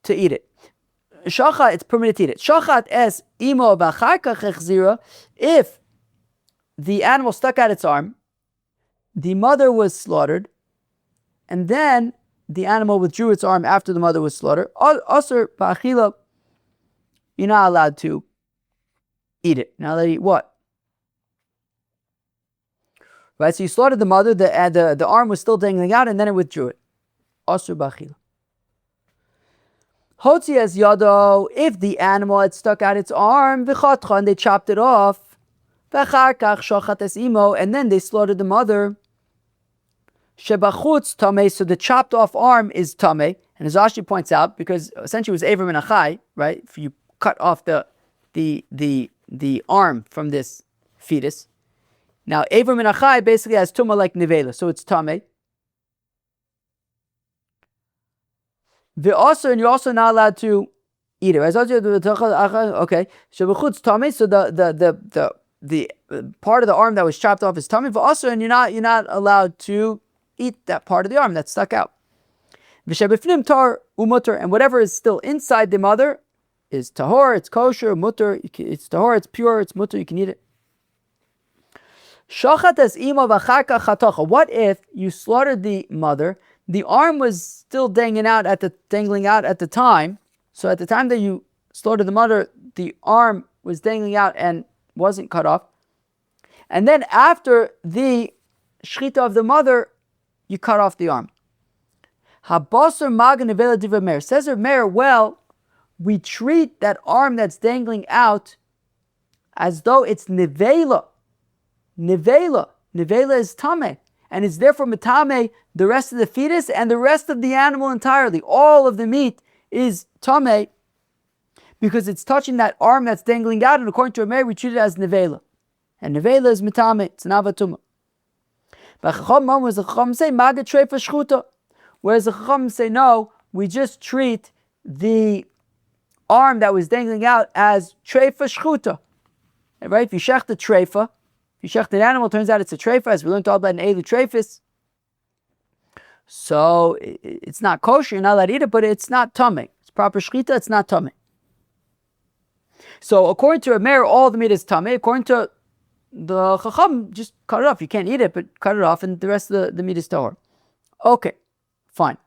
to eat it. Shachat, it's permitted to eat it. Shachat es imo b'achar kach echzira, if the animal stuck out its arm, the mother was slaughtered, and then the animal withdrew its arm after the mother was slaughtered. Asur ba'achila, you're not allowed to eat it. You're not allowed to eat what? Right, so you slaughtered the mother, the arm was still dangling out, and then it withdrew it. Asur ba'achila. Hotzi es yado, if the animal had stuck out its arm, v'chatcha, and they chopped it off, v'achar kach shochat es imo, and then they slaughtered the mother. Shebachutz tameh, so the chopped off arm is tameh, and as Rashi points out, because essentially it was Eiver min achai, right? If you cut off the arm from this fetus. Now Eiver min achai basically has tumah like nevela, so it's tameh. Also, and you're also not allowed to eat it. Okay, shebachutz tameh, so the part of the arm that was chopped off is tameh. Also, and you're not allowed to eat that part of the arm that stuck out. V'shebifnim tar umutar, and whatever is still inside the mother is tahor, it's kosher, mutar, it's tahor, it's pure, it's mutar, you can eat it. Shachat es imo v'achar kach chatocha. What if you slaughtered the mother? The arm was still dangling out at the time. So at the time that you slaughtered the mother, the arm was dangling out and wasn't cut off. And then after the shchita of the mother, you cut off the arm. Habasar magan nevela divrei Meir. Says Rav Meir, well, we treat that arm that's dangling out as though it's nevela. Nevela. Nevela is tameh. And it's therefore metame the rest of the fetus and the rest of the animal entirely. All of the meat is tameh because it's touching that arm that's dangling out. And according to Rav Meir, we treat it as nevela. And nevela is metame. It's an avatuma. But Chacham say maga treifa shchuta. Whereas the Chacham say no, we just treat the arm that was dangling out as treifa shchuta. Right? If you shech the treifa, if you shech an animal, turns out it's a treifa, as we learned all about an elu treifis. So it's not kosher, you're not allowed to eat it, but it's not tameh. It's proper shchita, it's not tameh. So according to Rav Meir, all the meat is tameh. According to the Chacham, just cut it off. You can't eat it, but cut it off, and the rest of the meat is tahor. Okay, fine.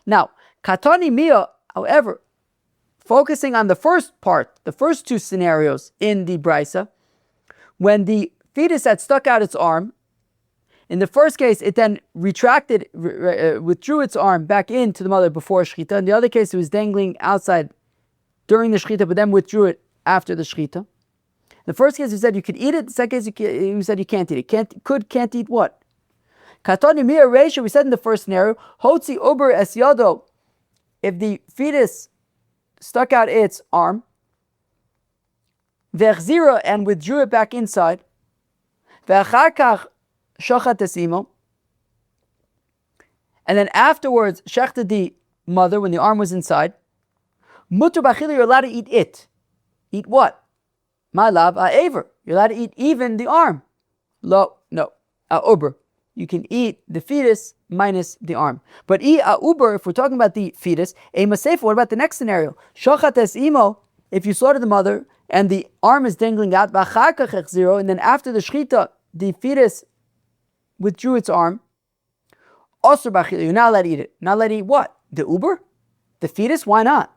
Now, katani mia, however, focusing on the first part, the first two scenarios in the brisa, when the fetus had stuck out its arm, in the first case, it then retracted, withdrew its arm back into the mother before shchita. In the other case, it was dangling outside during the shchita, but then withdrew it after the shchita. The first case, he said you could eat it. The second case, he said you can't eat it. Can't eat what? Katani mia reisha, we said in the first scenario, hotzi uber es yado, if the fetus stuck out its arm, ve'chzira, and withdrew it back inside, ve'achar kach shachat es imo, and then afterwards shechted the mother when the arm was inside, mutar b'achila, you're allowed to eat it. Eat what? My love, aver. You're allowed to eat even the arm. No. Uber. You can eat the fetus minus the arm. But uber, if we're talking about the fetus, sefer, what about the next scenario? Shochat es imo, if you slaughter the mother and the arm is dangling out, and then after the shchita, the fetus withdrew its arm, asur b'achila, you're not allowed to eat it. Not allowed to eat what? The uber? The fetus? Why not?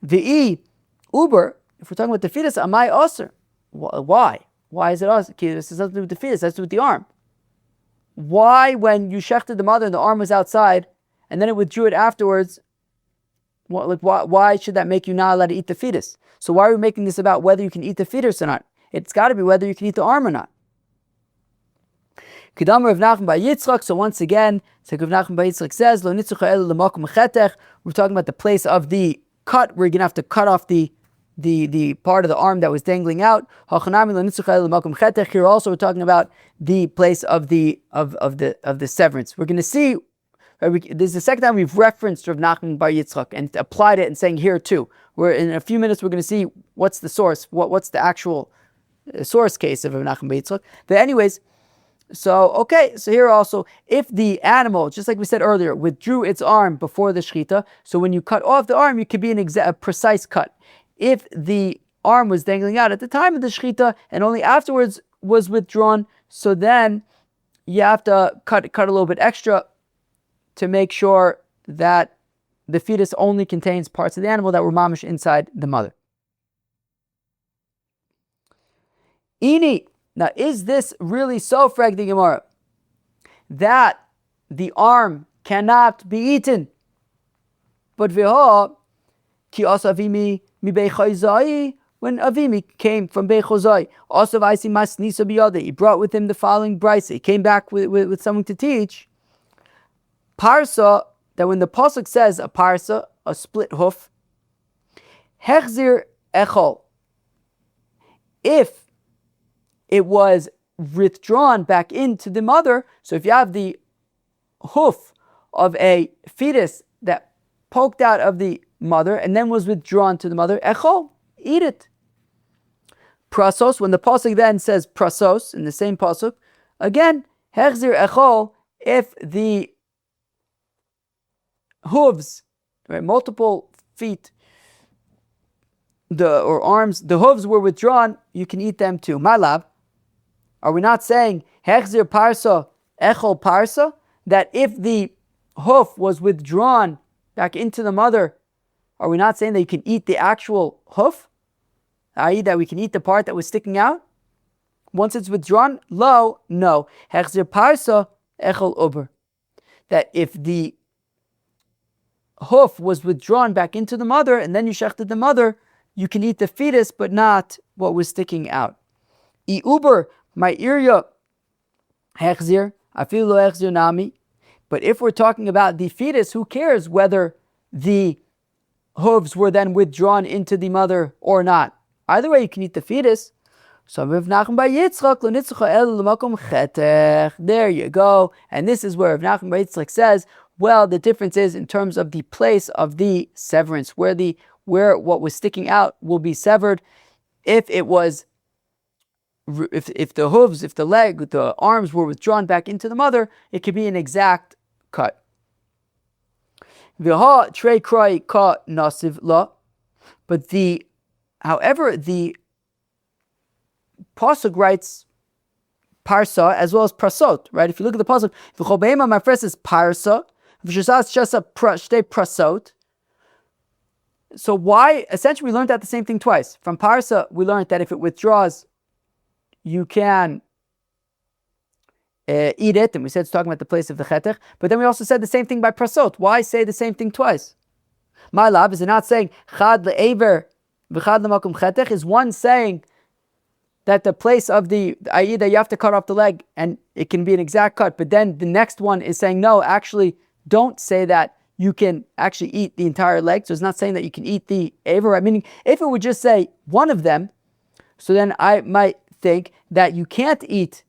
The uber, if we're talking about the fetus, amai asur. Why? Why is it asur? This has nothing to do with the fetus, it has to do with the arm. Why, when you shechted the mother and the arm was outside, and then it withdrew it afterwards, why should that make you not allowed to eat the fetus? So why are we making this about whether you can eat the fetus or not? It's got to be whether you can eat the arm or not. Kedam Rav Nachman bar Yitzchak. So once again, Rav Nachman bar Yitzchak says, "Lo nitzucha ela l'makom chetech." we're talking about the place of the cut, where you're going to have to cut off the part of the arm that was dangling out. Here also we're talking about the place of the severance. We're going to see, this is the second time we've referenced Rav Nachman Bar Yitzchak and applied it and saying here too. Where in a few minutes we're going to see what's the source, what's the actual source case of Rav Nachman Bar Yitzchak. But anyways, so here also, if the animal, just like we said earlier, withdrew its arm before the shechita, so when you cut off the arm, you could be a precise cut. If the arm was dangling out at the time of the shechita and only afterwards was withdrawn, so then you have to cut a little bit extra to make sure that the fetus only contains parts of the animal that were mamish inside the mother. Ini, now is this really so, frag the Gemara, that the arm cannot be eaten? But viha ki asavimi mi beichayzai, when Avimi came from Beichozai, also vaisi masnisa biyade, he brought with him the following brisa. He came back with something to teach. Parsa, that when the pasuk says a parsa, a split hoof, hechzir echol, if it was withdrawn back into the mother, so if you have the hoof of a fetus that poked out of the mother and then was withdrawn to the mother, echol, eat it. Prasos, when the pasuk then says prasos in the same pasuk, again, hechzir echol, if the hooves, right, multiple feet, or arms, the hooves were withdrawn, you can eat them too. My lab, are we not saying hechzir parsa, echol parsa, that if the hoof was withdrawn back into the mother, are we not saying that you can eat the actual hoof? I.e. that we can eat the part that was sticking out? Once it's withdrawn? Lo, no. Hechzir parsa, echol uber. That if the hoof was withdrawn back into the mother and then you shechted the mother, you can eat the fetus but not what was sticking out. I uber, my irya, hechzir, afilu lo hechzir nami. But if we're talking about the fetus, who cares whether the hooves were then withdrawn into the mother or not? Either way, you can eat the fetus. So Rav Nachman Bar Yitzchak lo nitzcha el l'makom chetech. There you go. And this is where Rav Nachman Bar Yitzchak says, well, the difference is in terms of the place of the severance, where what was sticking out will be severed. If the hooves, if the leg, the arms were withdrawn back into the mother, it could be an exact cut. V'ha trei kroi ka nasiv la. But however, the pasuk writes parsa as well as prasot, right? If you look at the pasuk, v'chol behema, my first is parsa, v'shasas shasa shtei prasot. So why? Essentially, we learned that the same thing twice. From parsa, we learned that if it withdraws, you can eat it, and we said it's talking about the place of the chetech. But then we also said the same thing by prasot. Why say the same thing twice? My lab, is it not saying chad le'ever v'chad l'makom chetech? Is one saying that the place of i.e. that you have to cut off the leg and it can be an exact cut, but then the next one is saying no, actually don't say that you can actually eat the entire leg. So it's not saying that you can eat the aver. I mean, if it would just say one of them, so then I might think that you can't eat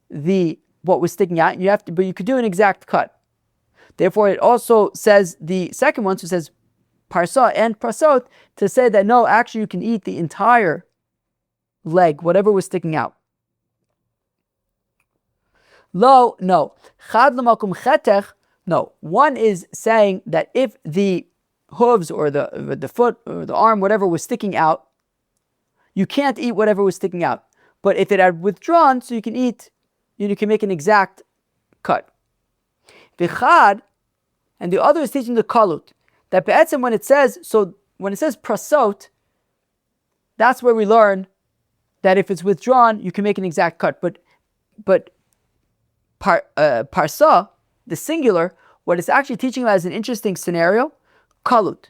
what was sticking out, and but you could do an exact cut. Therefore, it also says the second one, so it says parsa and prasot, to say that no, actually you can eat the entire leg, whatever was sticking out. Lo, no. Chad l'makom chetech, no. One is saying that if the hooves or the foot or the arm, whatever was sticking out, you can't eat whatever was sticking out. But if it had withdrawn, so you can eat, you can make an exact cut. V'chad, and the other is teaching the kalut, that be'etzem when it says prasot, that's where we learn that if it's withdrawn, you can make an exact cut. But parsa, the singular, what it's actually teaching about is an interesting scenario, kalut.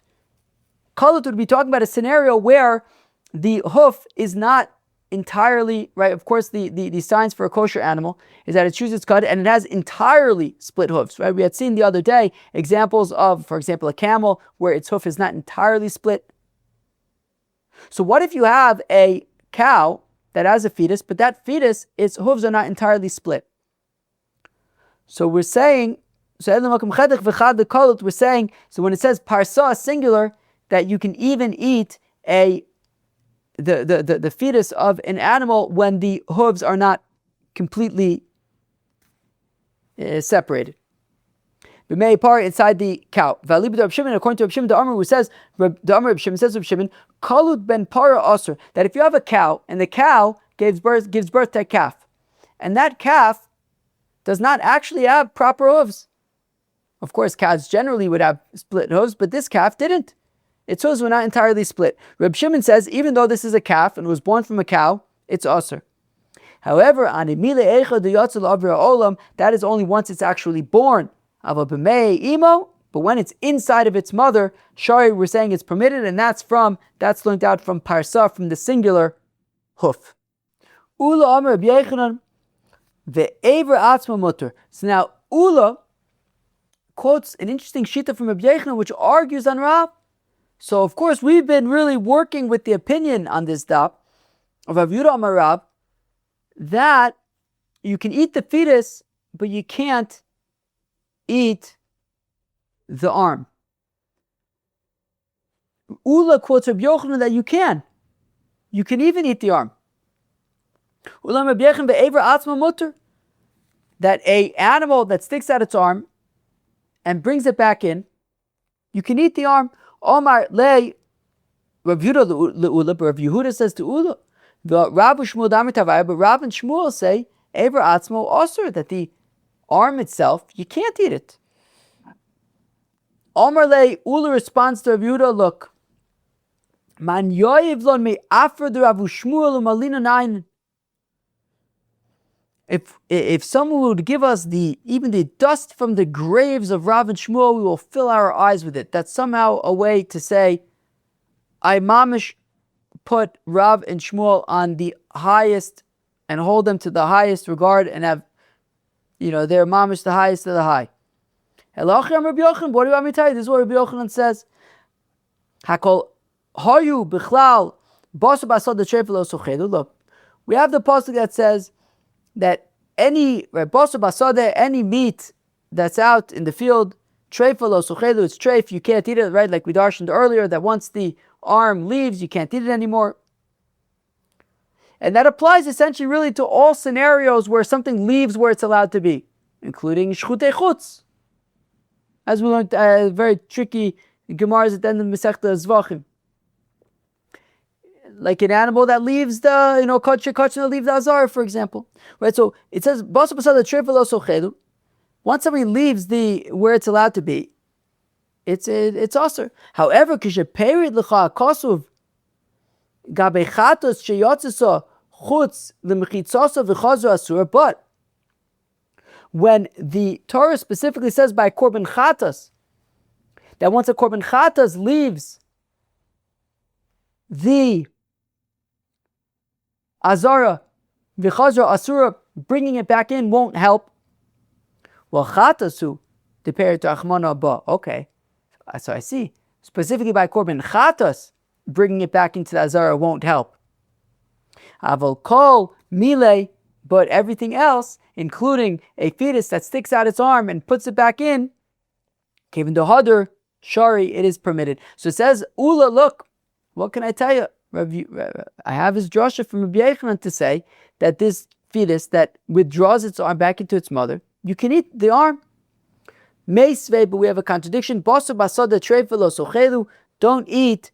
Kalut would be talking about a scenario where the hoof is not entirely, right? Of course, the signs for a kosher animal is that it chews its cud and it has entirely split hoofs, right? We had seen the other day examples of, for example, a camel where its hoof is not entirely split. So what if you have a cow that has a fetus, but that fetus, its hooves are not entirely split? So we're saying, so when it says parsa singular, that you can even eat the fetus of an animal when the hooves are not completely separated. We may part inside the cow. According to Reb Shimon, the Amr who says, Reb Shimon says, Reb Shimon, Kalut ben para asur, that if you have a cow and the cow gives birth to a calf, and that calf does not actually have proper hooves. Of course, cows generally would have split hooves, but this calf didn't. Its hooves were not entirely split. Reb Shimon says, even though this is a calf and was born from a cow, it's asur. However, that is only once it's actually born. But when it's inside of its mother, shari, we're saying it's permitted, and that's learned out from parsa, from the singular hoof. Ula Amar Rabbi Yochanan ve'ever atzma mutter. So now Ula quotes an interesting shita from Rabbi Yochanan, which argues on Rav. So of course we've been really working with the opinion on this daf of Rav Yehuda Amar Rav that you can eat the fetus, but you can't eat the arm. Ula quotes Rabbi Yochanan that you can. You can even eat the arm. Ula Rabbi Yochanan ve'ever atzma mutter, that a animal that sticks out its arm and brings it back in, you can eat the arm. Omar le Rav Yehuda le'ula, but Rav Yehuda says to Ula, the Rav Shmuel Damar Tavaya, but Rav and Shmuel say ever atzmo asur, that the arm itself, you can't eat it. Omar le Ula responds to Rav Yehuda, look, man yoyev lon me after the Rav Shmuel umalina nain. If someone would give us even the dust from the graves of Rav and Shmuel, we will fill our eyes with it. That's somehow a way to say, I mamish put Rav and Shmuel on the highest and hold them to the highest regard and have, they're mamish the highest of the high. What do you want me to tell you? This is what Rabbi Yochanan says. Hakol hayu bichlal basu basad the trefel osochedu. Look, we have the pasuk that says that any meat that's out in the field, treifel osochedu, it's treif, you can't eat it, right? Like we darshaned earlier, that once the arm leaves, you can't eat it anymore. And that applies essentially really to all scenarios where something leaves where it's allowed to be, including shchutei chutz. As we learned, very tricky Gemaras at the end of Masechta Zvachim. Like an animal that leaves the, kachir that leaves the azar, for example. Right, so it says, once somebody leaves where it's allowed to be, it's asur. However, kisheperid l'cha kasuv gabechatos sheyotzesa chutz l'mechitzasa v'chazu asur. But when the Torah specifically says by korban chatas that once a korban chatas leaves the azara v'chazra asura, bringing it back in won't help. Well, chatasu deper to achmana ba. Okay, so I see. Specifically by korban chatas, bringing it back into the azara won't help. Aval kol mile, but everything else, including a fetus that sticks out its arm and puts it back in, given the hadar shari, it is permitted. So it says, Ula, look, what can I tell you? I have his drasha from Rabbi Yochanan to say that this fetus that withdraws its arm back into its mother, you can eat the arm. Meisvei, but we have a contradiction. Basu basada treifelo sochelu. Don't eat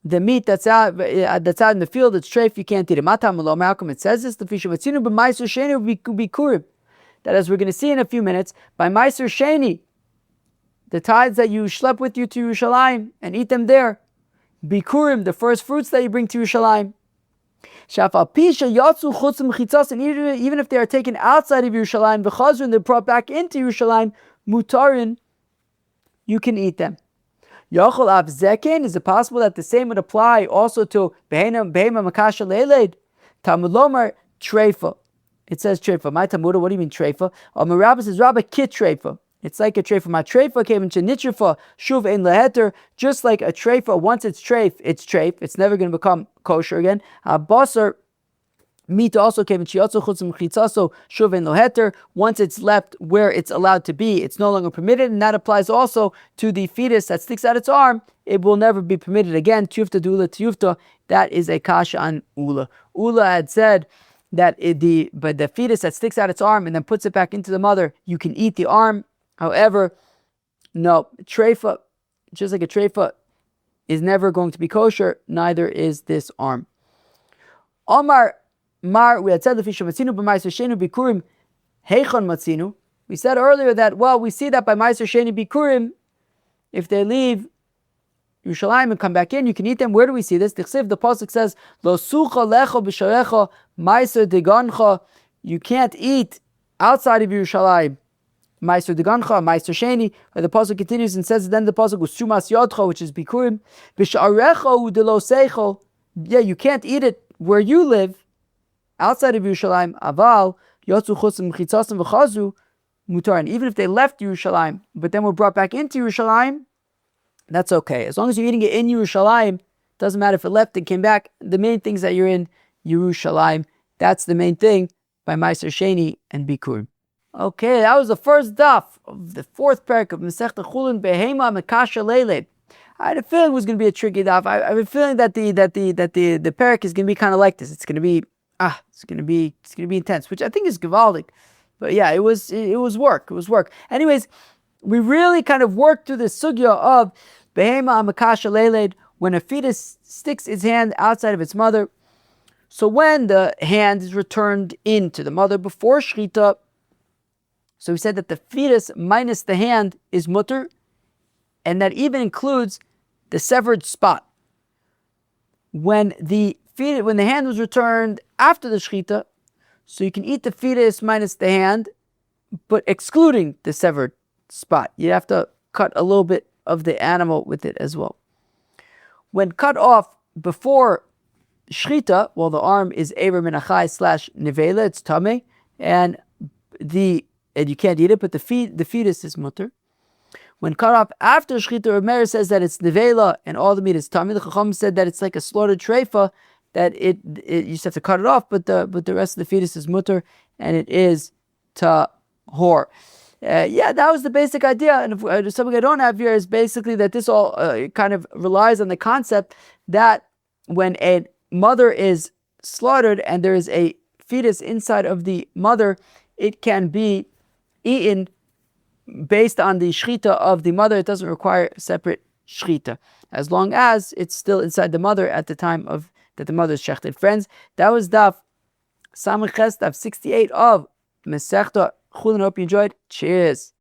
the meat that's out in the field. It's treif, you can't eat it. Matam lo Malcolm. It says this. The fish of Atzinu b'maiser sheni be kurib. That, as we're going to see in a few minutes, by maiser sheni, the tithes that you schlep with you to Yerushalayim and eat them there. Bikurim, the first fruits that you bring to Yerushalayim. And even if they are taken outside of Yerushalayim, v'chazrin, they're brought back into Yerushalayim, mutarin, you can eat them. Yachol av zeken, is it possible that the same would apply also to behema makasha leiled? Talmud Lomer treifa. It says treifa. My Talmud, what do you mean treifa? Rabba says Rabba kit treifa. It's like a treifa. My treifa came into nitrifa shuv ein leheter. Just like a treifa, once it's treif, it's treif. It's never going to become kosher again. Basar meat also came in chiyatzu chutzim chitzaso shuv ein loheter. Once it's left where it's allowed to be, it's no longer permitted, and that applies also to the fetus that sticks out its arm. It will never be permitted again. Tiyufta dula tiyufta. That is a kasha on Ula. Ula had said that but the fetus that sticks out its arm and then puts it back into the mother, you can eat the arm. However, no, treifa, just like a treifa, is never going to be kosher. Neither is this arm. Omar Mar, we had said we said earlier that, well, we see that by Ma'aser Sheni Bikurim, if they leave Yerushalayim and come back in, you can eat them. Where do we see this? The pasuk says, "Lo sucha lecha b'sharecha ma'aser degancha." You can't eat outside of Yerushalayim. Ma'aser degancha, ma'aser sheni. The pasuk continues and says, then the pasuk was sumas yodcha, which is bikurim. B'sharecha udelo seichel. Yeah, you can't eat it where you live, outside of Yerushalayim. Aval yotzu chutzim chitzasim v'chazu mutar. And even if they left Yerushalayim, but then were brought back into Yerushalayim, that's okay. As long as you're eating it in Yerushalayim, doesn't matter if it left and came back. The main thing is that you're in Yerushalayim. That's the main thing by Ma'aser Sheni and Bikur. Okay, that was the first daf of the fourth parak of Masechta Chullin Behema Mekasha Leiled. I had a feeling it was going to be a tricky daf. I have a feeling that the parak is going to be kind of like this. It's going to be intense, which I think is gewaldic. But yeah, it was work. It was work. Anyways, we really kind of worked through the sugya of behema amakasha leiled, when a fetus sticks its hand outside of its mother. So when the hand is returned into the mother before shchita, so we said that the fetus minus the hand is mutter, and that even includes the severed spot. When the hand was returned after the shchita, so you can eat the fetus minus the hand, but excluding the severed spot. You have to cut a little bit of the animal with it as well. When cut off before shchita, well, the arm is Ever Menachai / Nevela, it's Tameh, and you can't eat it, but the fetus is mutter. When cut off after shchita, Rav Meir says that it's Nevela and all the meat is Tameh. The Chacham said that it's like a slaughtered treifa, that you just have to cut it off, but the rest of the fetus is mutter, and it is tahor. That was the basic idea. And something I don't have here is basically that this all kind of relies on the concept that when a mother is slaughtered and there is a fetus inside of the mother, it can be eaten based on the shchita of the mother. It doesn't require separate shchita, as long as it's still inside the mother at the time of that the mother is shechted. Friends, that was Daf Samech Ches, Daf 68 of Masechta Chullin. Hope you enjoyed. Cheers.